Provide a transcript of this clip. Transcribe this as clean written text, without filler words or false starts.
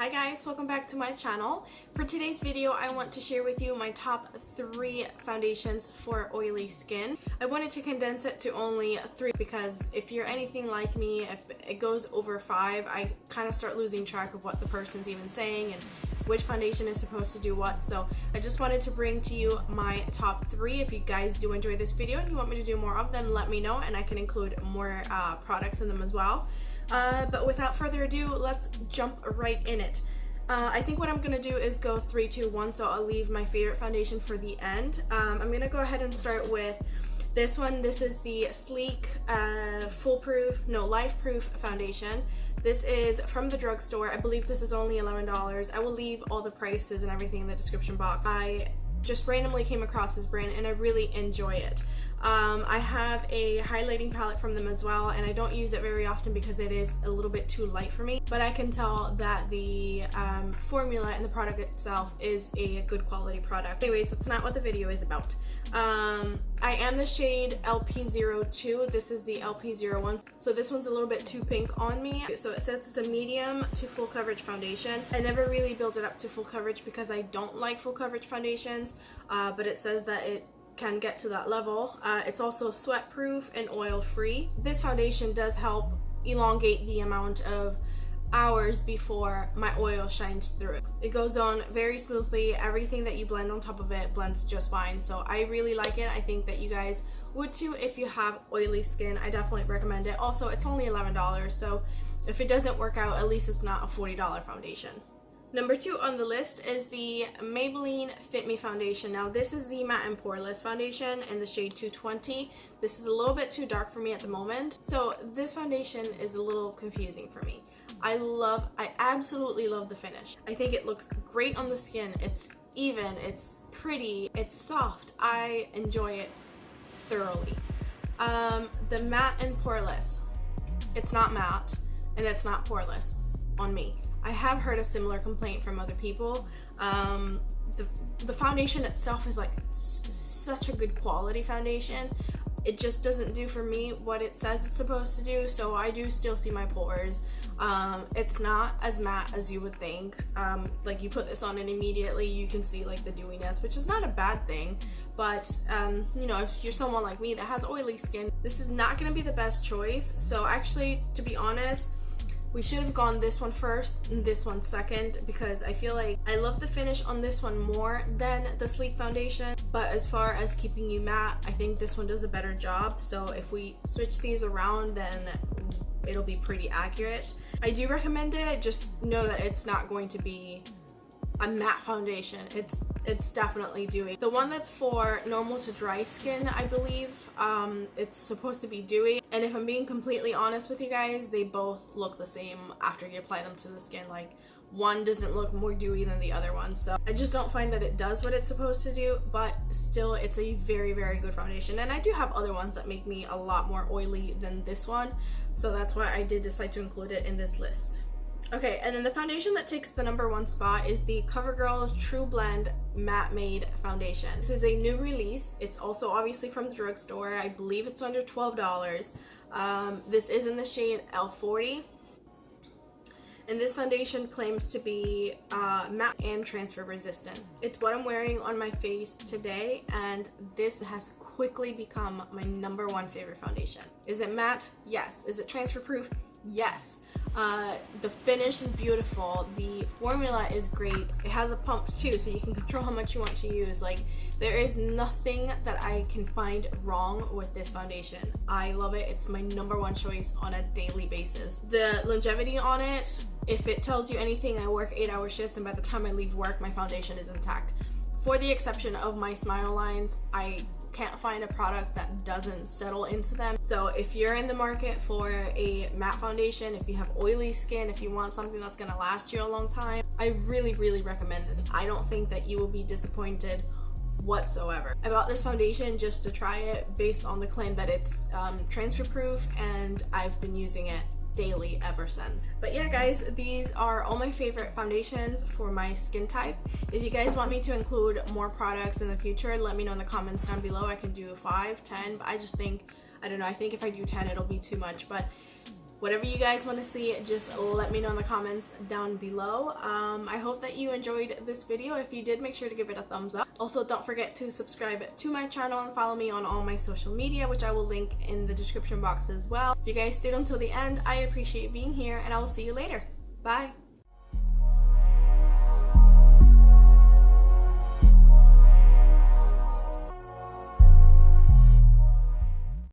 Hi guys, welcome back to my channel. For today's video, I want to share with you my top 3 foundations for oily skin. I wanted to condense it to only 3 because if you're anything like me, if it goes over 5, I kind of start losing track of what the person's even saying and which foundation is supposed to do what. So I just wanted to bring to you my top 3. If you guys do enjoy this video and you want me to do more of them, let me know and I can include more products in them as well. But without further ado, let's jump right in it. I think what I'm gonna do is go 3, 2, 1, so I'll leave my favorite foundation for the end. I'm gonna go ahead and start with this one. This is the Sleek Lifeproof foundation. This is from the drugstore. I believe this is only $11. I will leave all the prices and everything in the description box. I just randomly came across this brand and I really enjoy it. I have a highlighting palette from them as well, and I don't use it very often because it is a little bit too light for me, but I can tell that the formula and the product itself is a good quality product. Anyways, that's not what the video is about. I am the shade LP02. This is the LP01, so this one's a little bit too pink on me. So it says it's a medium to full coverage foundation. I never really build it up to full coverage because I don't like full coverage foundations, but it says that it can get to that level. It's also sweat proof and oil free. This foundation does help elongate the amount of hours before my oil shines through it. It goes on very smoothly. Everything that you blend on top of it blends just fine, so I really like it. I think that you guys would too if you have oily skin. I definitely recommend it. Also, it's only $11, so if it doesn't work out, at least it's not a $40 foundation. Number 2 on the list is the Maybelline Fit Me foundation. Now this is the matte and poreless foundation in the shade 220. This is a little bit too dark for me at the moment, so this foundation is a little confusing for me. I absolutely love the finish. I think it looks great on the skin. It's even, it's pretty, it's soft. I enjoy it thoroughly. The matte and poreless, it's not matte and it's not poreless on me. I have heard a similar complaint from other people. The foundation itself is like such a good quality foundation. It just doesn't do for me what it says it's supposed to do, so I do still see my pores. It's not as matte as you would think. Like you put this on and immediately you can see like the dewiness, which is not a bad thing, but you know, if you're someone like me that has oily skin, this is not gonna be the best choice. So actually, to be honest, we should have gone this one first and this one second, because I feel like I love the finish on this one more than the Sleek foundation, but as far as keeping you matte, I think this one does a better job. So if we switch these around, then it'll be pretty accurate. I do recommend it, just know that it's not going to be a matte foundation. It's definitely dewy. The one that's for normal to dry skin, I believe, it's supposed to be dewy, and if I'm being completely honest with you guys, they both look the same after you apply them to the skin. Like, one doesn't look more dewy than the other one, so I just don't find that it does what it's supposed to do, but still it's a very, very good foundation. And I do have other ones that make me a lot more oily than this one, so that's why I did decide to include it in this list. Okay, and then the foundation that takes the number 1 spot is the Covergirl Trublend Matte Made Foundation. This is a new release. It's also obviously from the drugstore. I believe it's under $12. This is in the shade L40. And this foundation claims to be matte and transfer resistant. It's what I'm wearing on my face today, and this has quickly become my number 1 favorite foundation. Is it matte? Yes. Is it transfer proof? Yes. The finish is beautiful. The formula is great. It has a pump too, so you can control how much you want to use. Like, there is nothing that I can find wrong with this foundation. I love it. It's my number 1 choice on a daily basis. The longevity on it, if it tells you anything, I work 8-hour shifts, and by the time I leave work, my foundation is intact. For the exception of my smile lines, I can't find a product that doesn't settle into them. So if you're in the market for a matte foundation, if you have oily skin, if you want something that's gonna last you a long time, I really, really recommend this. I don't think that you will be disappointed whatsoever. I bought this foundation just to try it based on the claim that it's transfer proof, and I've been using it daily ever since. But yeah guys, these are all my favorite foundations for my skin type. If you guys want me to include more products in the future, let me know in the comments down below. I can do 5, 10, but I just think, I don't know, I think if I do 10 it'll be too much. But whatever you guys want to see, just let me know in the comments down below. I hope that you enjoyed this video. If you did, make sure to give it a thumbs up. Also, don't forget to subscribe to my channel and follow me on all my social media, which I will link in the description box as well. If you guys stayed until the end, I appreciate being here, and I will see you later. Bye!